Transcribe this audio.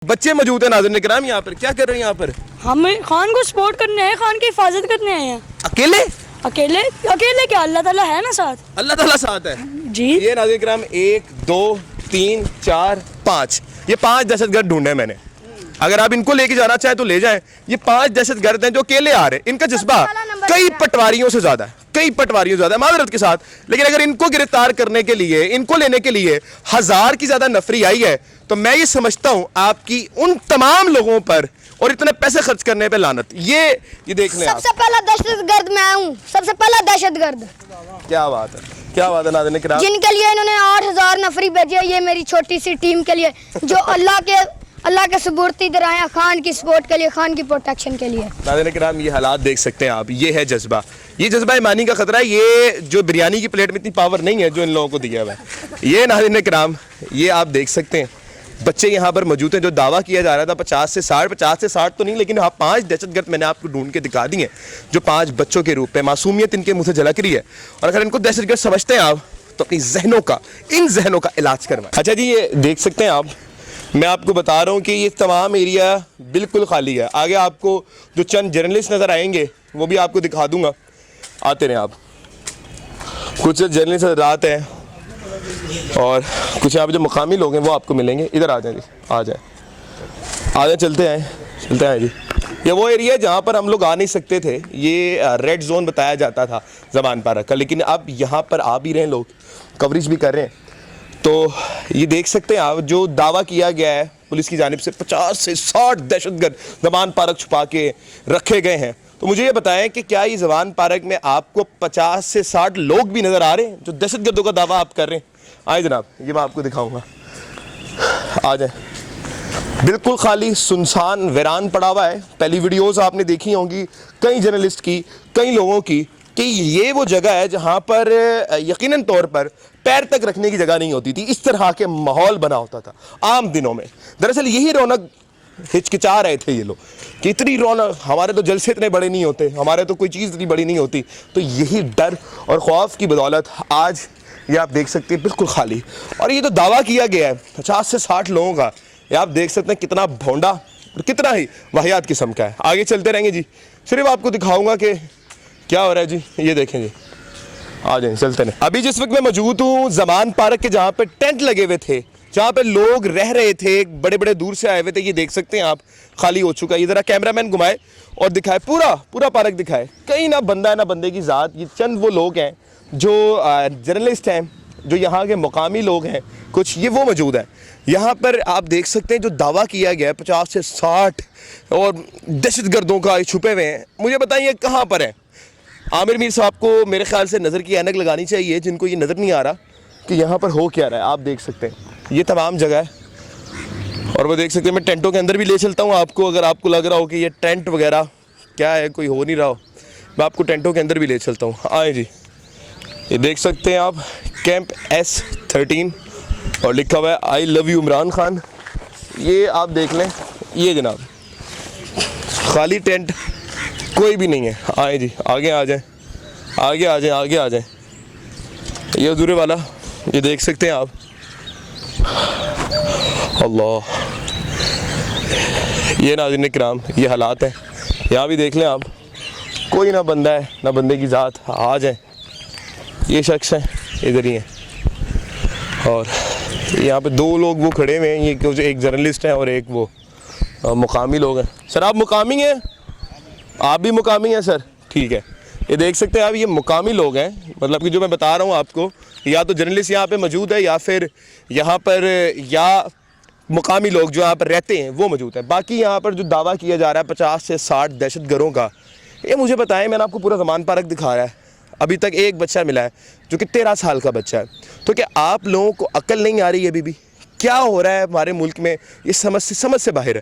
बच्चे मौजूद है नाज़रीन किराम यहाँ पर, क्या कर रहे हैं यहाँ पर? हमें खान को सपोर्ट करने हैं, खान की हिफाजत करने आए हैं। अकेले? अकेले अकेले क्या, अल्लाह ताला है ना साथ। अल्लाह ताला साथ है जी। ये नाज़रीन किराम 1 2 3 4 5 ये 5 दहशतगर्द ढूंढे मैंने। अगर आप इनको लेके जाना चाहें तो ले जाएं। ये 5 दहशतगर्द हैं जो अकेले आ रहे हैं। इनका जज्बा कई पटवारियों से ज्यादा है, कई पटवारियों से ज्यादा है, माजरत के साथ। लेकिन अगर इनको गिरफ्तार करने के लिए, इनको लेने के लिए 1000 की ज्यादा नफरी आई है तो मैं ये समझता हूं आपकी उन तमाम लोगों पर और इतने पैसे खर्च करने पे लानत। ये देख लें। सबसे पहला दहशतगर्द मैं हूँ, सबसे पहला दहशतगर्द। क्या बात है, क्या बात है नाज़रीन किराम। जिनके लिए इन्होंने 8000 नफरी भेजी है, ये मेरी छोटी सी टीम के लिए जो अल्लाह के सुबुर्द इधर आए, खान की सपोर्ट के लिए, खान की प्रोटेक्शन के लिए। नाज़रीन किराम ये हालात देख सकते हैं आप, ये है जज्बा, ये जज्बा ईमानी का खतरा है। ये जो बिरयानी की प्लेट में इतनी पावर नहीं है जो इन लोगों को दिया हुआ है। ये नाज़रीन किराम ये आप देख सकते हैं बच्चे यहाँ पर मौजूद हैं। जो दावा किया जा रहा था 50 से 60 तो नहीं, लेकिन हाँ 5 दहशतगर्द मैंने आपको ढूंढ के दिखा दिए जो 5 बच्चों के रूप में, मासूमियत इनके मुंह से झलक रही है। और अगर इनको दहशतगर्द समझते हैं आप तो अपनी जहनों का, इन जहनों का इलाज करवाएं। अच्छा जी, ये देख सकते हैं आप, मैं आपको बता रहा हूँ कि ये तमाम एरिया बिल्कुल खाली है। आगे आपको जो चंद जर्नलिस्ट नज़र आएंगे वो भी आपको दिखा दूंगा, आते रहे आप। कुछ जर्नलिस्ट हज़रात हैं और कुछ यहाँ पे जो मुकामी लोग हैं वो आपको मिलेंगे। इधर आ जाएं जी, आ जाएं चलते हैं जी। ये वो एरिया है जहाँ पर हम लोग आ नहीं सकते थे, ये रेड जोन बताया जाता था ज़बान पार्क का, लेकिन अब यहाँ पर आ भी रहे हैं लोग, कवरेज भी कर रहे हैं। तो ये देख सकते हैं आप, जो दावा किया गया है पुलिस की जानिब से 50 से 60 दहशतगर्द ज़बान पार्क छुपा के रखे गए हैं। तो मुझे ये बताएं कि क्या ये ज़बान पार्क में आपको 50 से 60 लोग भी नज़र आ रहे हैं जो दहशतगर्दों का दावा आप कर रहे हैं? आए जनाब, ये मैं आपको दिखाऊंगा, आ जाए। बिल्कुल खाली सुनसान वीरान पड़ा हुआ है। पहली वीडियोस आपने देखी होंगी कई जर्नलिस्ट की, कई लोगों की, कि ये वो जगह है जहाँ पर यकीनन तौर पर पैर तक रखने की जगह नहीं होती थी। इस तरह के माहौल बना होता था आम दिनों में। दरअसल यही रौनक हिचकिचा रहे थे ये लोग कि इतनी रौनक, हमारे तो जलसे इतने बड़े नहीं होते, हमारे तो कोई चीज़ इतनी बड़ी नहीं होती। तो यही डर और खौफ की बदौलत आज ये आप देख सकते हैं बिल्कुल खाली। और ये तो दावा किया गया है 50 से 60 लोगों का, ये आप देख सकते हैं कितना भोंडा और कितना ही वाहियात किस्म का है। आगे चलते रहेंगे जी, सिर्फ आपको दिखाऊंगा कि क्या हो रहा है जी। ये देखें जी, आ जाए चलते हैं। अभी जिस वक्त मैं मौजूद हूँ ज़बान पार्क के, जहाँ पे टेंट लगे हुए थे, जहाँ पे लोग रह रहे थे, बड़े बड़े दूर से आए हुए थे। ये देख सकते हैं आप, खाली हो चुका है। ये ज़रा कैमरामैन घुमाए और दिखाए, पूरा पार्क दिखाए। कहीं ना बंदा है ना बंदे की ज़ात। ये चंद वो लोग हैं जो जर्नलिस्ट हैं, जो यहाँ के मुकामी लोग हैं कुछ, ये वो मौजूद हैं यहाँ पर। आप देख सकते हैं जो दावा किया गया है 50 से 60 और दहशतगर्दों का छुपे हुए हैं। मुझे बताइए कहाँ पर है? आमिर मीर साहब को मेरे ख्याल से नज़र की ऐनक लगानी चाहिए, जिनको ये नज़र नहीं आ रहा कि यहाँ पर हो क्या रहा है। आप देख सकते हैं ये तमाम जगह है और वो देख सकते हैं। मैं टेंटों के अंदर भी ले चलता हूँ आपको, अगर आपको लग रहा हो कि ये टेंट वगैरह क्या है, कोई हो नहीं रहा हो, मैं आपको टेंटों के अंदर भी ले चलता हूँ। आए जी, ये देख सकते हैं आप, कैंप S13 और लिखा हुआ है I love you Imran Khan. ये आप देख लें, ये जनाब खाली टेंट, कोई भी नहीं है। आए जी, आगे आ जाए, आगे आ जाए। ये अधूरे वाला, ये देख सकते हैं आप, अल्लाह। ये नाज़रीन किराम ये हालात हैं। यहाँ भी देख लें आप, कोई ना बंदा है ना बंदे की ज़ात। आ जाए, ये शख्स हैं इधर ही हैं और यहाँ पे 2 लोग वो खड़े हुए हैं। ये एक जर्नलिस्ट है और एक वो मुकामी लोग हैं। सर आप मुकामी हैं? आप भी मुकामी हैं सर? ठीक है। ये देख सकते हैं आप, ये मुकामी लोग हैं, मतलब कि जो मैं बता रहा हूँ आपको, या तो जर्नलिस्ट यहाँ पे मौजूद है या फिर यहाँ पर या मुकामी लोग जो यहाँ पर रहते हैं वो मौजूद है। बाकी यहाँ पर जो दावा किया जा रहा है 50 से 60 दहशतगर्दों का, ये मुझे बताएं, मैंने आपको पूरा ज़बान पार्क दिखा रहा है, अभी तक एक बच्चा मिला है जो कि 13 साल का बच्चा है। तो क्या आप लोगों को अकल नहीं आ रही है? अभी भी क्या हो रहा है हमारे मुल्क में, ये समझ से बाहर है।